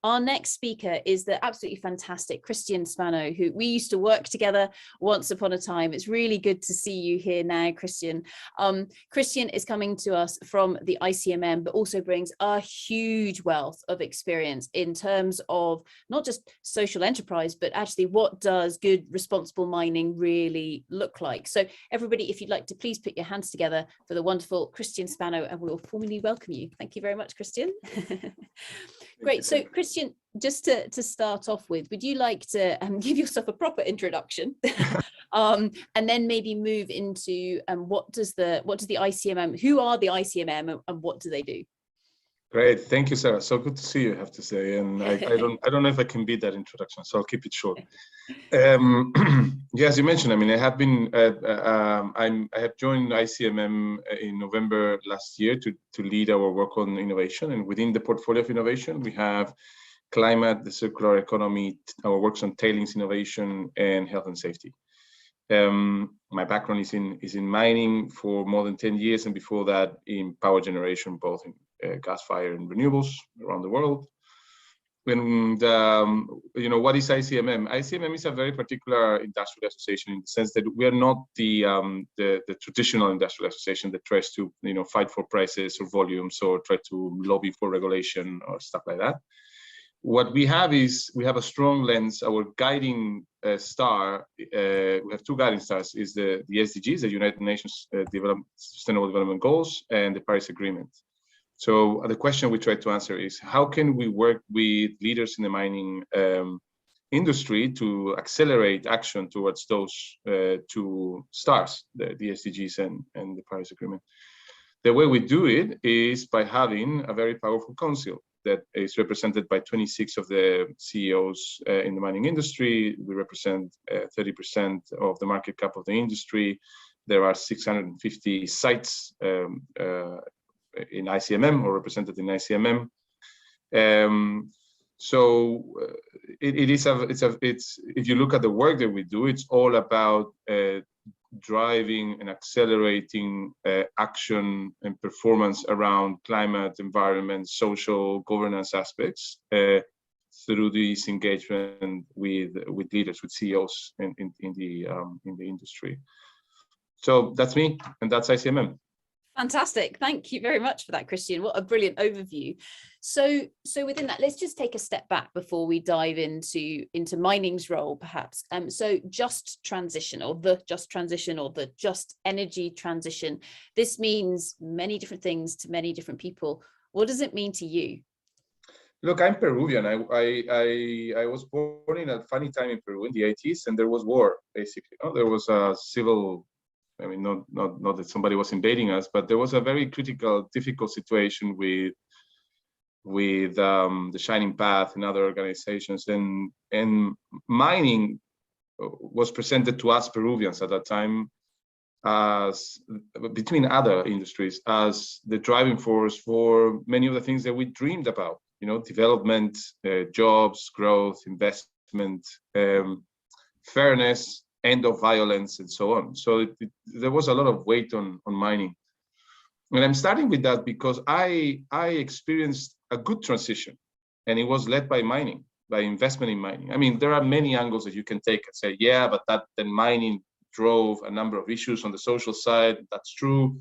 Our next speaker is the absolutely fantastic Christian Spano, who we used to work together once upon a time. It's really good to see you here now, Christian. Christian is coming to us from the ICMM, but also brings a huge wealth of experience in terms of not just social enterprise, but actually what does good, responsible mining really look like. So everybody, if you'd like to please put your hands together for the wonderful Christian Spano, and we'll formally welcome you. Thank you very much, Christian. Great. So Christian, just to start off with, would you like to give yourself a proper introduction and then maybe move into what does the ICMM, who are the ICMM and what do they do? Great, thank you, Sarah. So good to see you, I have to say. And I don't know if I can beat that introduction, so I'll keep it short. Yeah, as you mentioned, I mean, I have been, I have joined ICMM in November last year to lead our work on innovation. And within the portfolio of innovation, we have climate, the circular economy, our works on tailings innovation, and health and safety. My background is in mining for more than 10 years, and before that in power generation, both in gas fire and renewables around the world. And you know, what is ICMM? ICMM is a very particular industrial association in the sense that we are not the traditional industrial association that tries to, you know, fight for prices or volumes or try to lobby for regulation or stuff like that. What we have is we have a strong lens. Our guiding star, we have two guiding stars, is the SDGs, the United Nations Sustainable Development Goals, and the Paris Agreement. So the question we try to answer is, how can we work with leaders in the mining industry to accelerate action towards those two stars, the SDGs and the Paris Agreement? The way we do it is by having a very powerful council that is represented by 26 of the CEOs in the mining industry. We represent 30% of the market cap of the industry. There are 650 sites in ICMM or represented in ICMM. So if you look at the work that we do, it's all about driving and accelerating action and performance around climate, environment, social governance aspects through this engagement with leaders, with CEOs in the industry. So that's me, and that's ICMM. Fantastic. Thank you very much for that, Christian. What a brilliant overview. So within that, let's just take a step back before we dive into mining's role, perhaps. So just transition, or the just energy transition. This means many different things to many different people. What does it mean to you? Look, I'm Peruvian. I was born in a funny time in Peru in the 80s, and there was war, basically. There was a civil, I mean, not that somebody was invading us, but there was a very critical, difficult situation with the Shining Path and other organizations, and mining was presented to us Peruvians at that time as, between other industries, as the driving force for many of the things that we dreamed about. You know, development, jobs, growth, investment, fairness, end of violence, and so on. So there was a lot of weight on mining. And I'm starting with that because I experienced a good transition, and it was led by mining, by investment in mining. I mean, there are many angles that you can take and say, yeah, but then mining drove a number of issues on the social side. That's true.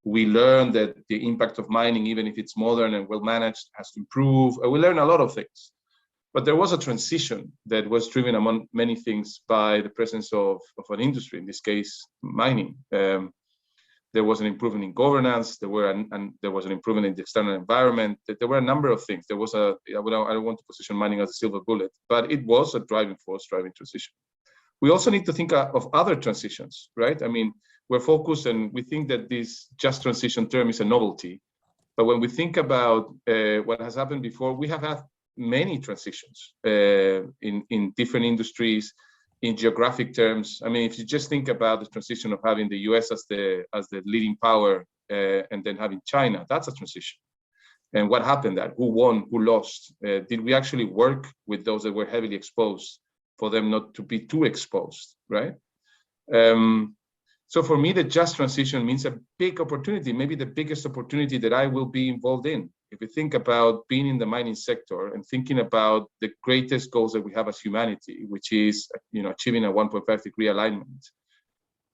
We learned that the impact of mining, even if it's modern and well managed, has to improve. We learned a lot of things. But there was a transition that was driven, among many things, by the presence of an industry, in this case, mining. There was an improvement in governance. There was an improvement in the external environment. There were a number of things. There was I don't want to position mining as a silver bullet, but it was a driving force, driving transition. We also need to think of other transitions, right? I mean, we're focused and we think that this just transition term is a novelty. But when we think about what has happened before, we have had many transitions in different industries, in geographic terms. I mean, if you just think about the transition of having the US as the leading power and then having China, that's a transition. And what happened there? Who won? Who lost? Did we actually work with those that were heavily exposed for them not to be too exposed, right? So for me, the just transition means a big opportunity, maybe the biggest opportunity that I will be involved in. if we think about being in the mining sector and thinking about the greatest goals that we have as humanity, which is, achieving a 1.5 degree alignment,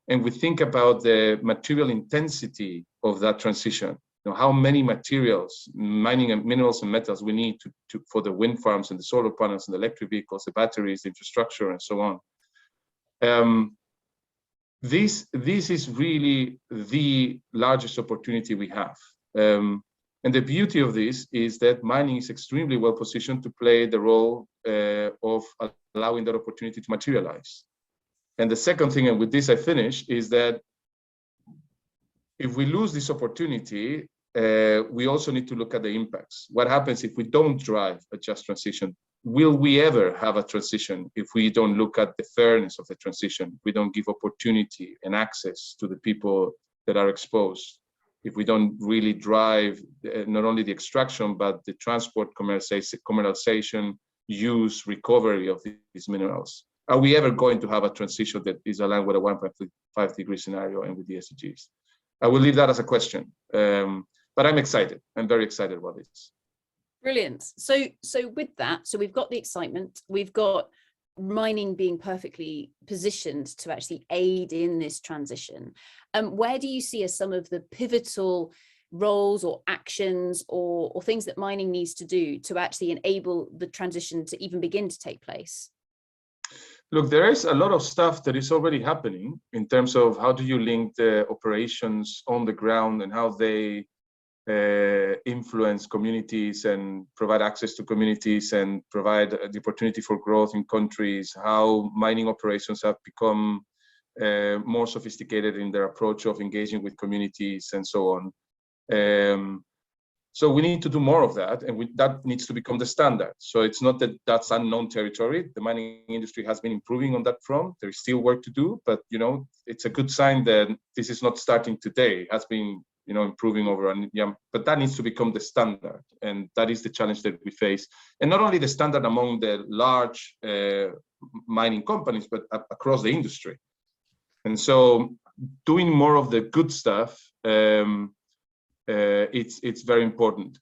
and we think about the material intensity of that transition, how many materials, mining and minerals and metals we need for the wind farms and the solar panels and the electric vehicles, the batteries, the infrastructure, and so on. This is really the largest opportunity we have. And the beauty of this is that mining is extremely well positioned to play the role of allowing that opportunity to materialize. And the second thing, and with this I finish, is that if we lose this opportunity, we also need to look at the impacts. What happens if we don't drive a just transition? Will we ever have a transition if we don't look at the fairness of the transition? We don't give opportunity and access to the people that are exposed. If we don't really drive not only the extraction, but the transport, commercialization, use, recovery of these minerals, are we ever going to have a transition that is aligned with a 1.5 degree scenario and with the SDGs? I will leave that as a question, but I'm excited. I'm very excited about this. Brilliant. So with that, so we've got the excitement, we've got mining being perfectly positioned to actually aid in this transition. Where do you see as some of the pivotal roles or actions or things that mining needs to do to actually enable the transition to even begin to take place? Look, there is a lot of stuff that is already happening in terms of how do you link the operations on the ground and how they influence communities and provide access to communities and provide the opportunity for growth in countries, how mining operations have become more sophisticated in their approach of engaging with communities and so on. So we need to do more of that, and that needs to become the standard. So it's not that that's unknown territory. The mining industry has been improving on that front. There is still work to do, but it's a good sign that this is not starting today. It has been improving over, but that needs to become the standard, and that is the challenge that we face. And not only the standard among the large mining companies, but across the industry. And so, doing more of the good stuff, it's very important.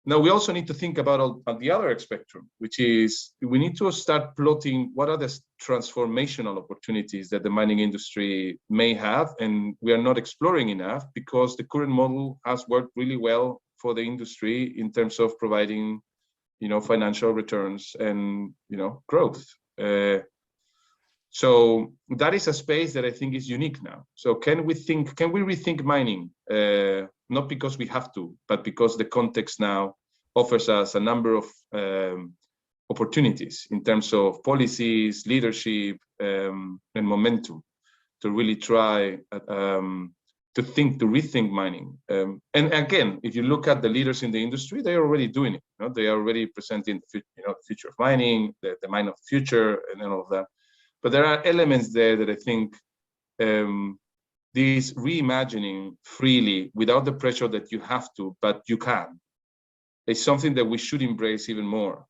Now, we also need to think about on the other spectrum, which is we need to start plotting what are the transformational opportunities that the mining industry may have, and we are not exploring enough because the current model has worked really well for the industry in terms of providing, financial returns and, growth. So that is a space that I think is unique now. So can we rethink mining? Not because we have to, but because the context now offers us a number of opportunities in terms of policies, leadership, and momentum to really try to rethink mining. And again, if you look at the leaders in the industry, they are already doing it. They are already presenting the future of mining, the mine of the future, and all of that. But there are elements there that I think this reimagining freely without the pressure that you have to, but you can, is something that we should embrace even more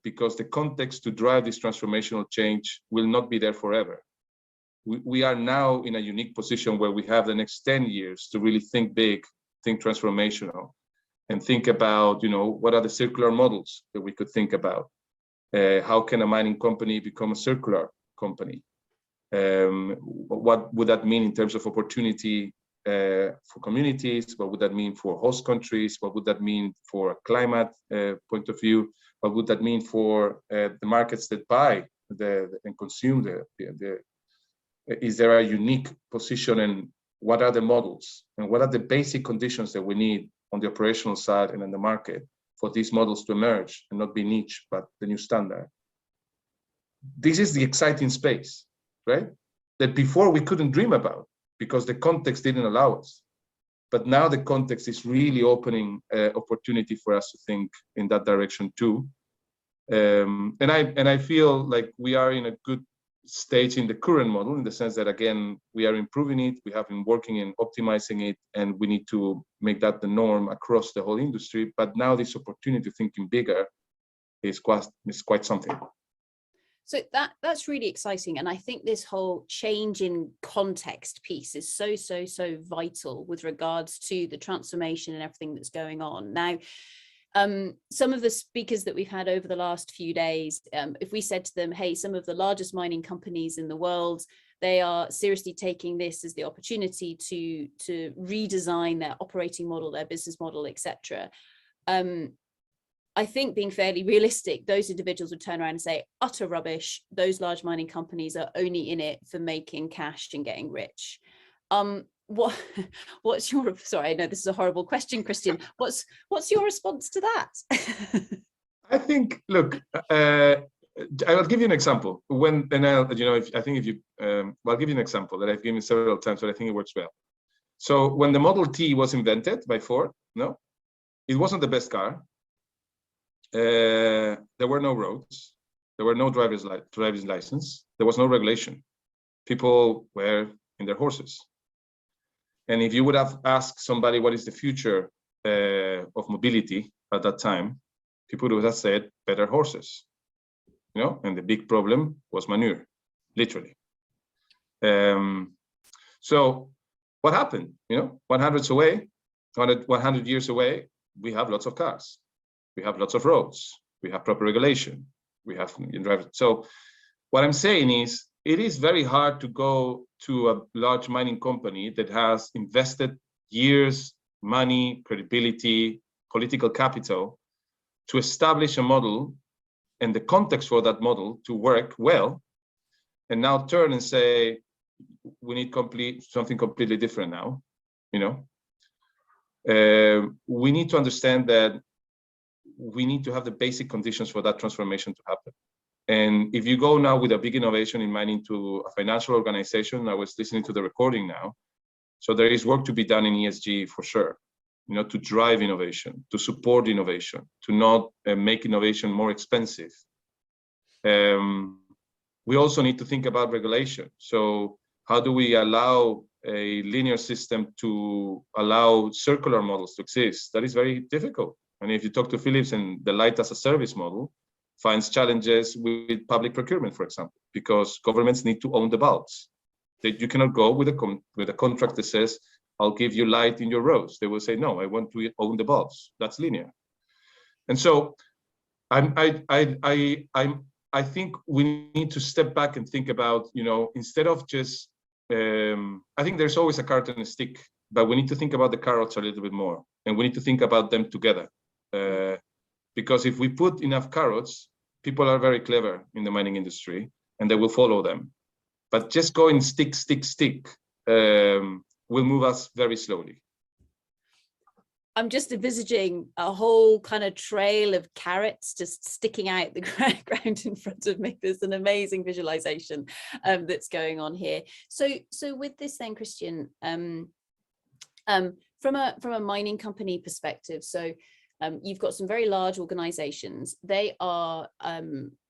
because the context to drive this transformational change will not be there forever. We are now in a unique position where we have the next 10 years to really think big, think transformational, and think about, what are the circular models that we could think about? How can a mining company become a circular company? What would that mean in terms of opportunity for communities? What would that mean for host countries? What would that mean for a climate point of view? What would that mean for the markets that buy and consume is there a unique position, and what are the models? And what are the basic conditions that we need on the operational side and in the market for these models to emerge and not be niche, but the new standard? This is the exciting space, right? That before we couldn't dream about because the context didn't allow us. But now the context is really opening opportunity for us to think in that direction too. And I feel like we are in a good stage in the current model in the sense that, again, we are improving it, we have been working in optimizing it, and we need to make that the norm across the whole industry. But now this opportunity to thinking bigger is quite something. So that's really exciting. And I think this whole change in context piece is so vital with regards to the transformation and everything that's going on. Now, some of the speakers that we've had over the last few days, if we said to them, hey, some of the largest mining companies in the world, they are seriously taking this as the opportunity to redesign their operating model, their business model, etc. I think, being fairly realistic, those individuals would turn around and say, utter rubbish. Those large mining companies are only in it for making cash and getting rich. What's your, sorry, I know this is a horrible question, Christian. What's your response to that? I think, look, I'll give you an example. I'll give you an example that I've given several times, but I think it works well. So when the Model T was invented by Ford, no, it wasn't the best car. There were no roads. There were no driver's license. There was no regulation. People were in their horses. And if you would have asked somebody what is the future of mobility at that time, people would have said better horses. You know, and the big problem was manure, literally. So what happened? You know, 100 years away, we have lots of cars. We have lots of roads. We have proper regulation. We have drivers. So what I'm saying is, it is very hard to go to a large mining company that has invested years, money, credibility, political capital to establish a model and the context for that model to work well, and now turn and say, we need something completely different now. You know, we need to understand that we need to have the basic conditions for that transformation to happen. And if you go now with a big innovation in mining to a financial organization, I was listening to the recording now, so there is work to be done in ESG for sure, you know, to drive innovation, to support innovation, to not make innovation more expensive. We also need to think about regulation. So how do we allow a linear system to allow circular models to exist? That is very difficult. And if you talk to Philips, and the light as a service model finds challenges with public procurement, for example, because governments need to own the bulbs. You cannot go with a contract that says, I'll give you light in your roads. They will say, no, I want to own the bulbs. That's linear. And so I think we need to step back and think about, you know, instead of just, I think there's always a carrot and a stick, but we need to think about the carrots a little bit more, and we need to think about them together. Because if we put enough carrots, people are very clever in the mining industry and they will follow them. But just going stick will move us very slowly. I'm just envisaging a whole kind of trail of carrots just sticking out the ground in front of me. There's an amazing visualization that's going on here. So with this then, Christian, from a mining company perspective, so you've got some very large organizations. They are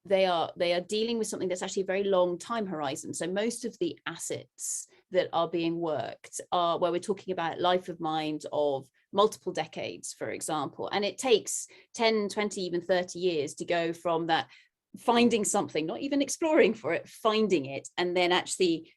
dealing with something that's actually a very long time horizon. So most of the assets that are being worked are where we're talking about life of mines of multiple decades, for example, and it takes 10, 20, even 30 years to go from that finding something, not even exploring for it, finding it, and then actually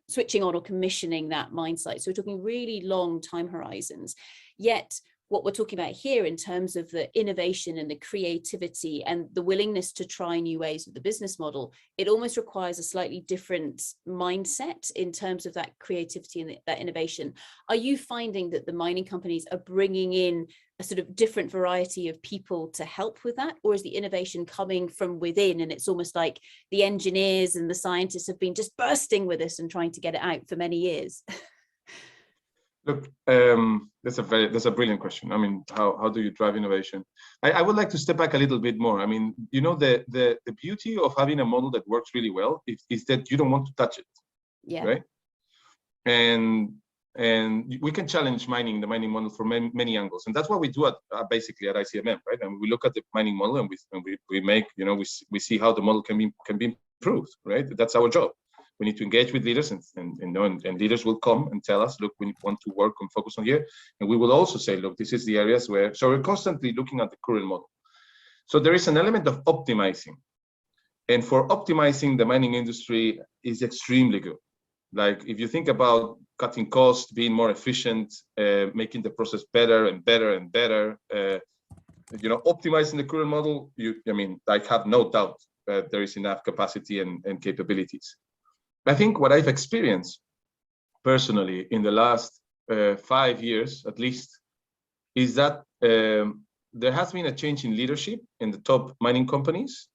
switching on or commissioning that mine site. So we're talking really long time horizons. Yet what we're talking about here in terms of the innovation and the creativity and the willingness to try new ways with the business model, it almost requires a slightly different mindset in terms of that creativity and that innovation. Are you finding that the mining companies are bringing in a sort of different variety of people to help with that? Or is the innovation coming from within, and it's almost like the engineers and the scientists have been just bursting with this and trying to get it out for many years? Look, that's a brilliant question. I mean, how do you drive innovation? I would like to step back a little bit more. I mean, you know, the beauty of having a model that works really well is that you don't want to touch it. Yeah. Right. And we can challenge the mining model from many angles, and that's what we do at basically at ICMM, right? And we look at the mining model and we make, you know, we see how the model can be improved, right? That's our job. We need to engage with leaders, and leaders will come and tell us, look, we want to work and focus on here. And we will also say, look, this is the areas where, so we're constantly looking at the current model. So there is an element of optimizing. And for optimizing the mining industry is extremely good. Like if you think about cutting costs, being more efficient, making the process better and better and better, optimizing the current model, I have no doubt that there is enough capacity and capabilities. I think what I've experienced personally in the last 5 years, at least, is that there has been a change in leadership in the top mining companies.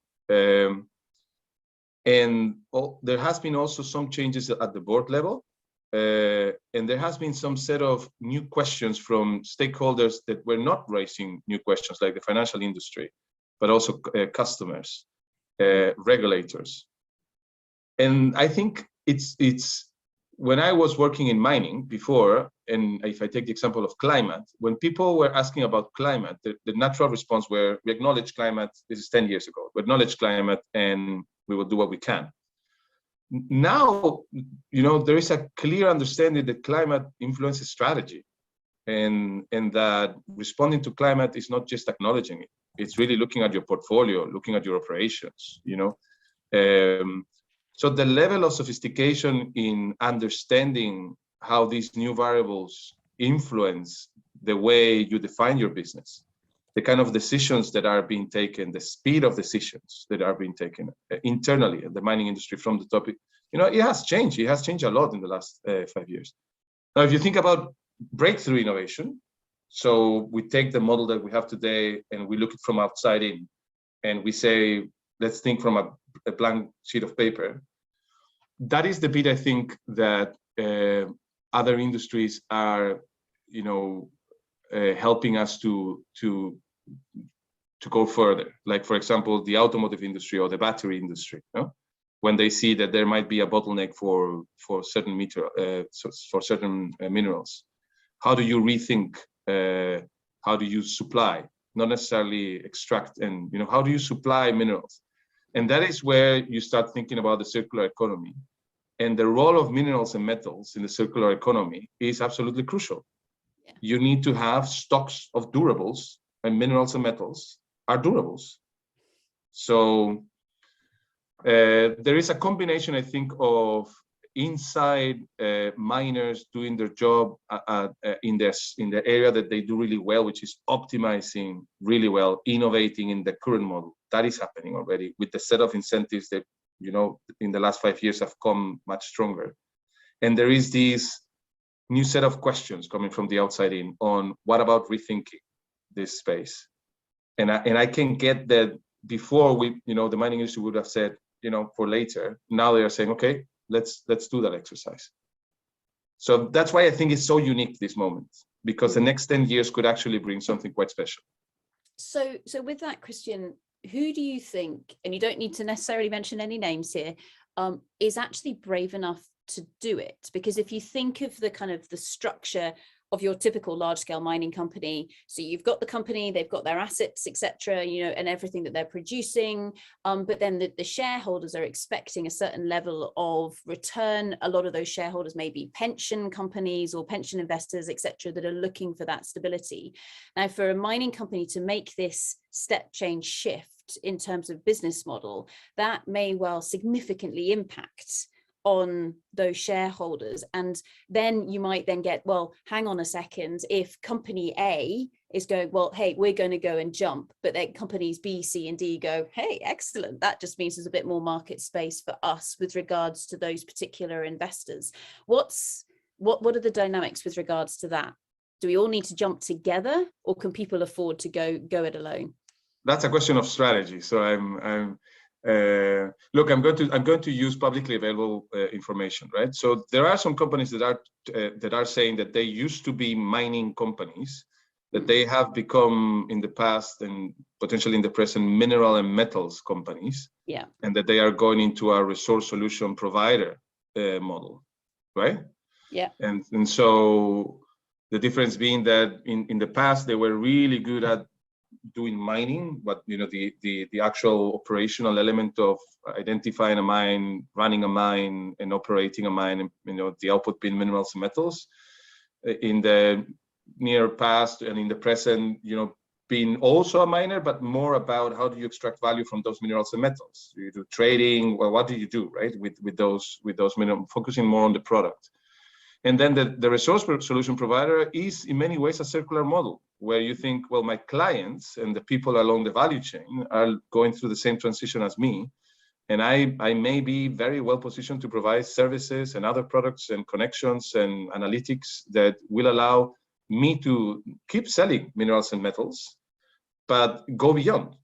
And there has been also some changes at the board level. And there has been some set of new questions from stakeholders that were not raising new questions, like the financial industry, but also customers, regulators. And I think it's when I was working in mining before, and if I take the example of climate, when people were asking about climate, the natural response were, we acknowledge climate, this is 10 years ago, we acknowledge climate and we will do what we can. Now, there is a clear understanding that climate influences strategy, and that responding to climate is not just acknowledging it, it's really looking at your portfolio, looking at your operations, So the level of sophistication in understanding how these new variables influence the way you define your business, the kind of decisions that are being taken, the speed of decisions that are being taken internally in the mining industry from the topic, it has changed. It has changed a lot in the last 5 years. Now, if you think about breakthrough innovation, so we take the model that we have today and we look it from outside in, and we say, let's think from a blank sheet of paper. That is the bit I think that other industries are, helping us to go further. Like, for example, the automotive industry or the battery industry. When they see that there might be a bottleneck for certain minerals, how do you rethink? How do you supply? Not necessarily extract, and how do you supply minerals? And that is where you start thinking about the circular economy. And the role of minerals and metals in the circular economy is absolutely crucial. Yeah. You need to have stocks of durables, and minerals and metals are durables. So there is a combination, I think, of inside miners doing their job in the area that they do really well, which is optimizing really well, innovating in the current model. That is happening already with the set of incentives that, in the last 5 years have come much stronger. And there is this new set of questions coming from the outside in on what about rethinking this space. And I can get that before the mining industry would have said, for later. Now they are saying, okay, let's do that exercise. So that's why I think it's so unique, this moment, because the next 10 years could actually bring something quite special. So with that, Christian, who do you think, and you don't need to necessarily mention any names here, is actually brave enough to do it? Because if you think of the kind of the structure of your typical large-scale mining company, so you've got the company, they've got their assets, etc., and everything that they're producing, but then the shareholders are expecting a certain level of return. A lot of those shareholders may be pension companies or pension investors, etc., that are looking for that stability. Now, for a mining company to make this step change shift in terms of business model, that may well significantly impact on those shareholders. And then you might then get, well, hang on a second, if company A is going, well, hey, we're going to go and jump, but then companies B, C, and D go, hey, excellent, that just means there's a bit more market space for us with regards to those particular investors. What are the dynamics with regards to that? Do we all need to jump together, or can people afford to go it alone? That's a question of strategy. So look, I'm going to use publicly available information, right? So there are some companies that are saying that they used to be mining companies, that they have become in the past and potentially in the present mineral and metals companies. Yeah. And that they are going into a resource solution provider model, right? Yeah. And so the difference being that in the past they were really good at doing mining, but the actual operational element of identifying a mine, running a mine, and operating a mine, and the output being minerals and metals. In the near past and in the present, been also a miner, but more about how do you extract value from those minerals and metals. You do trading. Well, what do you do, right? With those minerals, focusing more on the product. And then the resource solution provider is in many ways a circular model where you think, well, my clients and the people along the value chain are going through the same transition as me. And I may be very well positioned to provide services and other products and connections and analytics that will allow me to keep selling minerals and metals, but go beyond.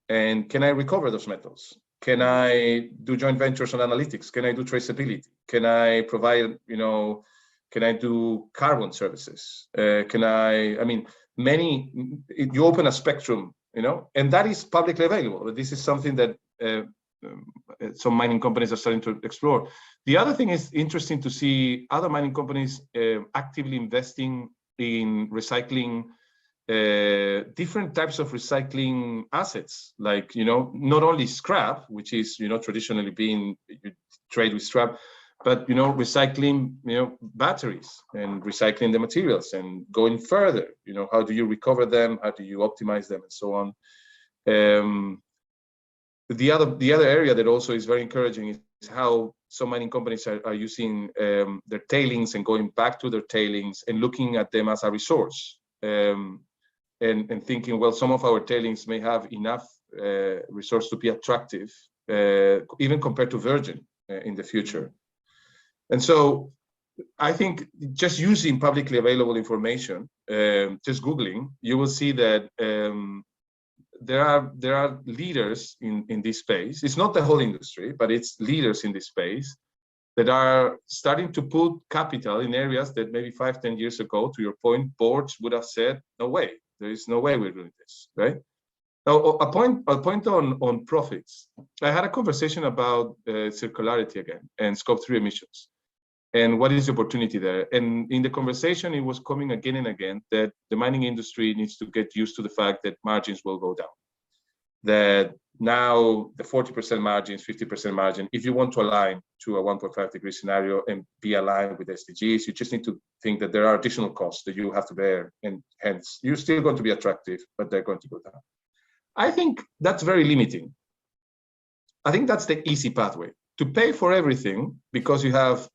And can I recover those metals? Can I do joint ventures on analytics? Can I do traceability? Can I provide, can I do carbon services? I mean, you open a spectrum, and that is publicly available. This is something that some mining companies are starting to explore. The other thing is interesting to see other mining companies actively investing in recycling different types of recycling assets, like, not only scrap, which is, traditionally being trade with scrap, but, recycling, batteries and recycling the materials and going further, how do you recover them? How do you optimize them and so on? The other area that also is very encouraging is how some mining companies are using their tailings and going back to their tailings and looking at them as a resource, and thinking, well, some of our tailings may have enough resource to be attractive, even compared to virgin in the future. And so I think just using publicly available information, just Googling, you will see that there are leaders in this space. It's not the whole industry, but it's leaders in this space that are starting to put capital in areas that maybe 5-10 years ago, to your point, boards would have said, no way, there is no way we're doing this, right? Now, a point on profits. I had a conversation about circularity again and Scope 3 emissions. And what is the opportunity there? And in the conversation, it was coming again and again that the mining industry needs to get used to the fact that margins will go down. That now the 40% margins, 50% margin, if you want to align to a 1.5 degree scenario and be aligned with SDGs, you just need to think that there are additional costs that you have to bear, and hence you're still going to be attractive, but they're going to go down. I think that's very limiting. I think that's the easy pathway. To pay for everything because you have,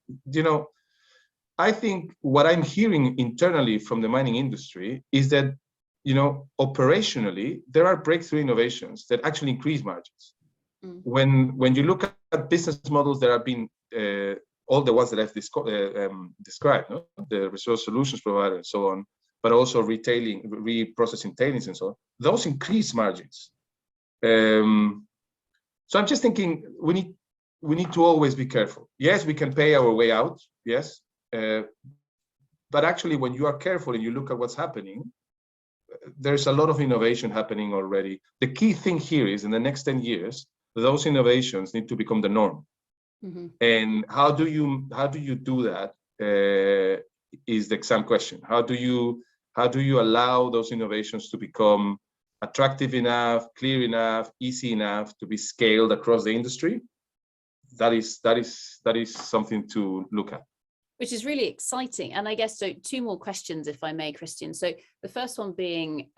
I think what I'm hearing internally from the mining industry is that, operationally, there are breakthrough innovations that actually increase margins. Mm. When you look at business models that have been, all the ones that I've described, no? The resource solutions provider and so on, but also retailing, reprocessing tailings and so on, those increase margins. So I'm just thinking we need to always be careful. Yes, we can pay our way out, yes. But actually, when you are careful and you look at what's happening, there's a lot of innovation happening already. The key thing here is in the next 10 years, those innovations need to become the norm. Mm-hmm. And how do you do that is the exam question. How do you allow those innovations to become attractive enough, clear enough, easy enough to be scaled across the industry? That is something to look at. Which is really exciting. And I guess, so 2 more questions, if I may, Christian. So the first one being,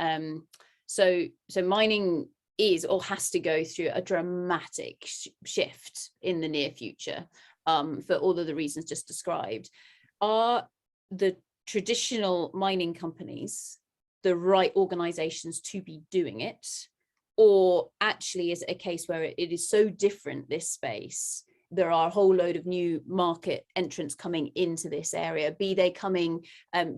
so mining is or has to go through a dramatic shift in the near future, for all of the reasons just described. Are the traditional mining companies the right organizations to be doing it? Or actually, is it a case where it is so different, this space, there are a whole load of new market entrants coming into this area, be they coming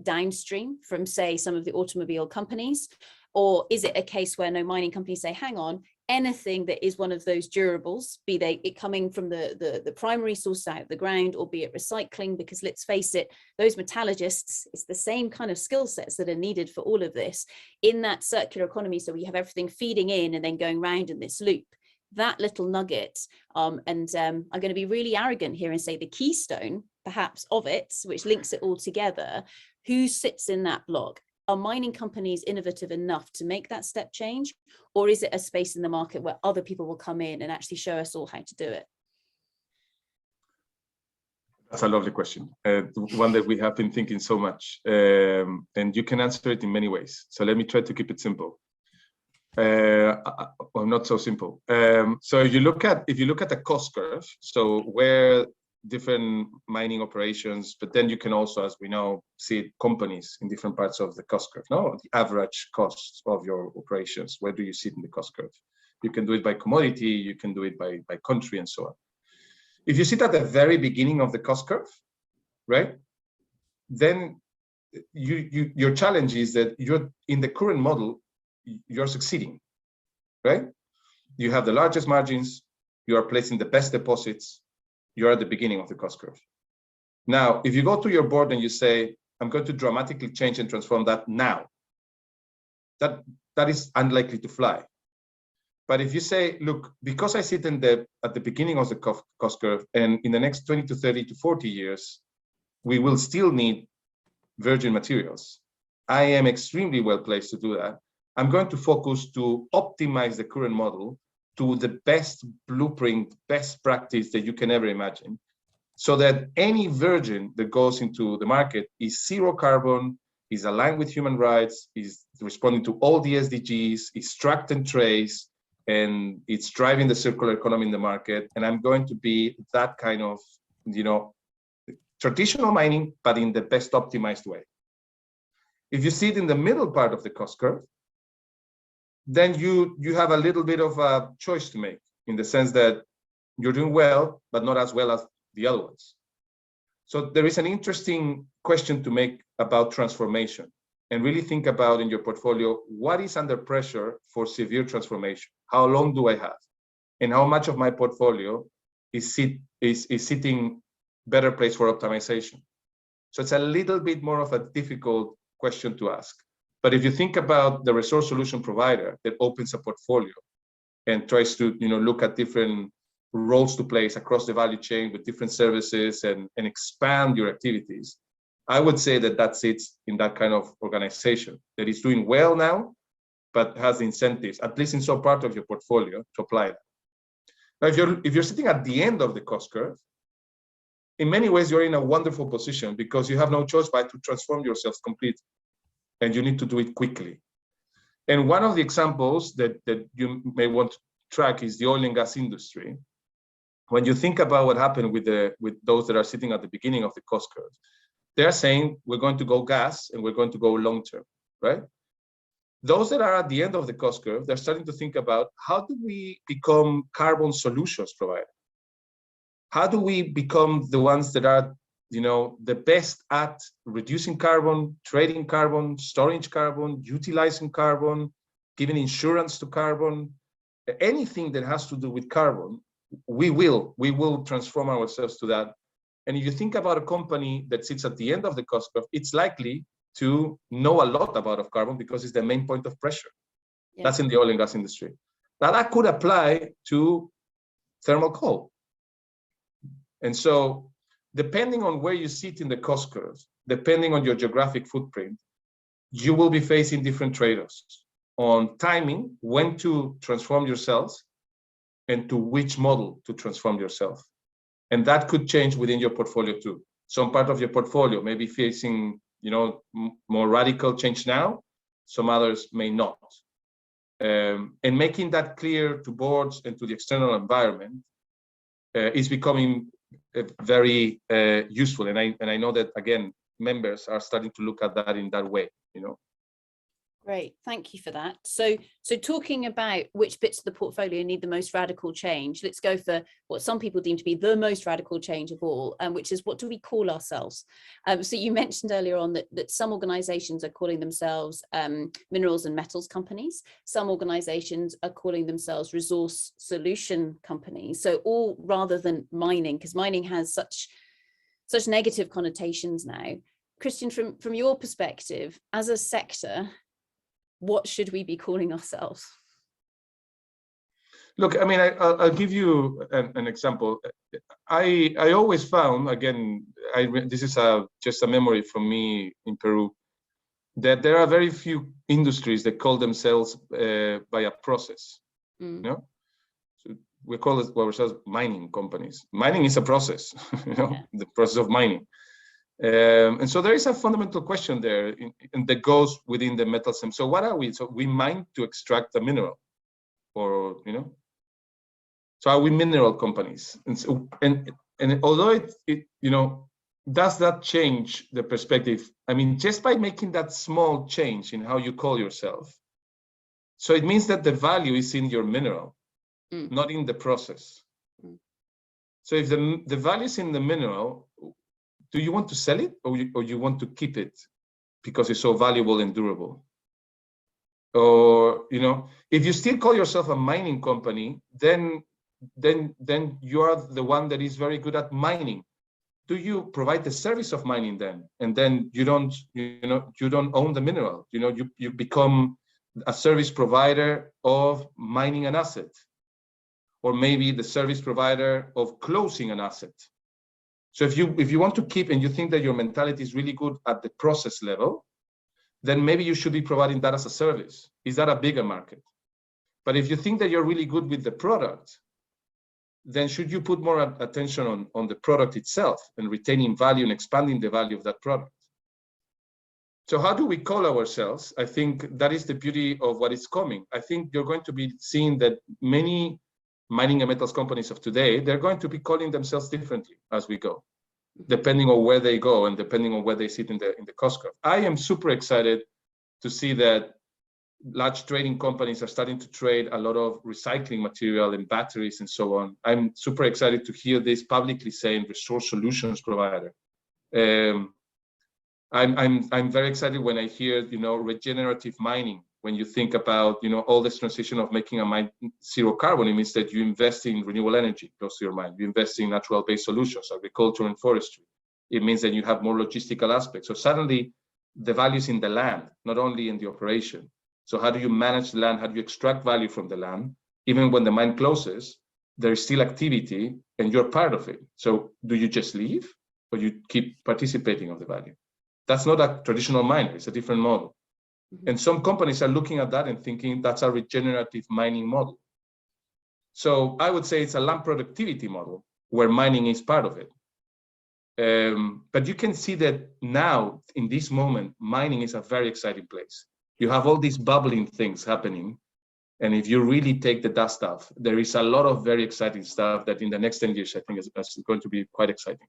downstream from, say, some of the automobile companies? Or is it a case where no, mining companies say, hang on, anything that is one of those durables, be they it coming from the primary source out of the ground, or be it recycling, because let's face it, those metallurgists, it's the same kind of skill sets that are needed for all of this in that circular economy. So we have everything feeding in and then going round in this loop. That little nugget, I'm going to be really arrogant here and say the keystone, perhaps, of it, which links it all together, who sits in that block? Are mining companies innovative enough to make that step change? Or is it a space in the market where other people will come in and actually show us all how to do it? That's a lovely question. One that we have been thinking so much. And you can answer it in many ways. So let me try to keep it simple. Well, not so simple. So if you look at the cost curve, so where different mining operations, but then you can also, as we know, see companies in different parts of the cost curve. No, the average cost of your operations. Where do you sit in the cost curve? You can do it by commodity, you can do it by country, and so on. If you sit at the very beginning of the cost curve, right, then your challenge is that you're in the current model, you're succeeding, right? You have the largest margins, you are placing the best deposits, you're at the beginning of the cost curve. Now, if you go to your board and you say, I'm going to dramatically change and transform that now, that is unlikely to fly. But if you say, look, because I sit at the beginning of the cost curve, and in the next 20 to 30 to 40 years, we will still need virgin materials, I am extremely well placed to do that. I'm going to focus to optimize the current model to the best blueprint, best practice that you can ever imagine, so that any virgin that goes into the market is zero carbon, is aligned with human rights, is responding to all the SDGs, is tracked and traced, and it's driving the circular economy in the market. And I'm going to be that kind of, traditional mining, but in the best optimized way. If you sit in the middle part of the cost curve, then you have a little bit of a choice to make, in the sense that you're doing well, but not as well as the other ones. So there is an interesting question to make about transformation, and really think about in your portfolio, what is under pressure for severe transformation? How long do I have? And how much of my portfolio is sitting better place for optimization? So it's a little bit more of a difficult question to ask. But if you think about the resource solution provider that opens a portfolio and tries to look at different roles to play across the value chain with different services and expand your activities, I would say that sits in that kind of organization that is doing well now, but has incentives, at least in some part of your portfolio, to apply that. Now, if you're sitting at the end of the cost curve, in many ways, you're in a wonderful position, because you have no choice but to transform yourself completely, and you need to do it quickly. And one of the examples that you may want to track is the oil and gas industry. When you think about what happened with those that are sitting at the beginning of the cost curve, they're saying, we're going to go gas and we're going to go long term, right? Those that are at the end of the cost curve, they're starting to think about, how do we become carbon solutions provider? How do we become the ones that are the best at reducing carbon, trading carbon, storage carbon, utilizing carbon, giving insurance to carbon, anything that has to do with carbon? We will transform ourselves to that. And if you think about a company that sits at the end of the cost curve, it's likely to know a lot about carbon, because it's the main point of pressure. Yeah. That's in the oil and gas industry. Now that could apply to thermal coal. And so, depending on where you sit in the cost curve, depending on your geographic footprint, you will be facing different trade-offs on timing, when to transform yourselves, and to which model to transform yourself. And that could change within your portfolio too. Some part of your portfolio may be facing, more radical change now, some others may not. And making that clear to boards and to the external environment is becoming very useful. And I know that, again, members are starting to look at that in that way, Great, thank you for that. So talking about which bits of the portfolio need the most radical change, let's go for what some people deem to be the most radical change of all, which is, what do we call ourselves? So you mentioned earlier on that some organizations are calling themselves minerals and metals companies. Some organizations are calling themselves resource solution companies. So all rather than mining, because mining has such negative connotations now. Christian, from your perspective, as a sector, what should we be calling ourselves? Look, I mean, I'll give you an example. I always found, again, this is just a memory from me in Peru, that there are very few industries that call themselves by a process. So we call ourselves mining companies. Mining is a process, the process of mining. And so there is a fundamental question there and that goes within the metals. So what are we? So we mine to extract a mineral, or, you know, so are we mineral companies? And so, and although it you know, does that change the perspective? I mean, just by making that small change in how you call yourself, so it means that the value is in your mineral, not in the process. So if the value is in the mineral, do you want to sell it, or you want to keep it because it's so valuable and durable? Or, you know, if you still call yourself a mining company, then you are the one that is very good at mining. Do you provide the service of mining then? And then you don't own the mineral. You know, you become a service provider of mining an asset, or maybe the service provider of closing an asset. So if you want to keep, and you think that your mentality is really good at the process level, then maybe you should be providing that as a service. Is that a bigger market? But if you think that you're really good with the product, then should you put more attention on the product itself and retaining value and expanding the value of that product? So how do we call ourselves? I think that is the beauty of what is coming. I think you're going to be seeing that many mining and metals companies of today, they're going to be calling themselves differently as we go, depending on where they go and depending on where they sit in the cost curve. I am super excited to see that large trading companies are starting to trade a lot of recycling material and batteries and so on. I'm super excited to hear this publicly saying resource solutions provider. I'm very excited when I hear, you know, regenerative mining. When you think about, you know, all this transition of making a mine zero carbon, it means that you invest in renewable energy, close to your mind. You invest in natural-based solutions, agriculture and forestry. It means that you have more logistical aspects. So suddenly the value is in the land, not only in the operation. So how do you manage the land? How do you extract value from the land? Even when the mine closes, there is still activity and you're part of it. So do you just leave, or you keep participating of the value? That's not a traditional miner, it's a different model. And some companies are looking at that and thinking that's a regenerative mining model. So I would say it's a land productivity model where mining is part of it. But you can see that now, in this moment, mining is a very exciting place. You have all these bubbling things happening. And if you really take the dust off, there is a lot of very exciting stuff that in the next 10 years, I think is going to be quite exciting.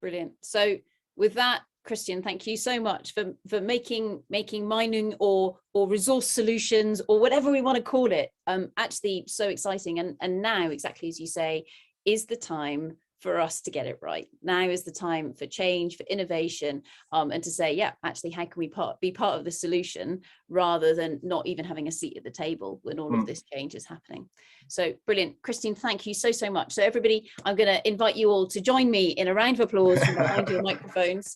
Brilliant. So with that, Christian, thank you so much for making mining or resource solutions, or whatever we want to call it, actually so exciting. And now, exactly as you say, is the time for us to get it right. Now is the time for change, for innovation, and to say, yeah, actually, how can we be part of the solution rather than not even having a seat at the table when all of this change is happening. So brilliant. Christian, thank you so much. So everybody, I'm going to invite you all to join me in a round of applause from behind your microphones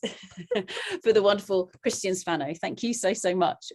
for the wonderful Christian Spano. Thank you so much.